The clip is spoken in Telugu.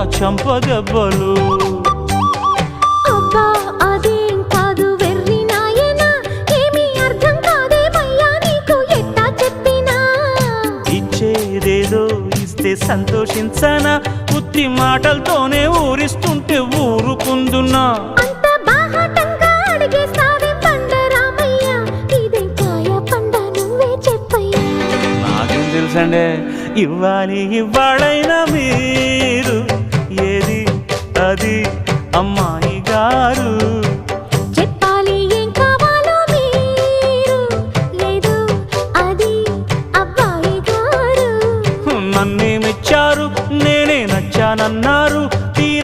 కొడతా చంపదెబ్బలు. అబ్బా అదేం కాదు వెర్రి నాయనా, ఏమీ అర్థం కాదేమయ్యా నీకు ఎట్టా చెప్పినా. ఇచ్చేదేదో ఇస్తే సంతోషించనా, ఉత్తి మాటలతోనే ఊరిస్తుంటే ఊరుకుందున్నా. అంత బాహాటంగా అడిగేస్తావేం బండరామయ్య, ఇదే కాయ పండ నువ్వే చెప్పయ్యా. నాకేం తెలుసండే, ఇవ్వాలి ఇవ్వాలైనా మీరు ఏది అది అమ్మా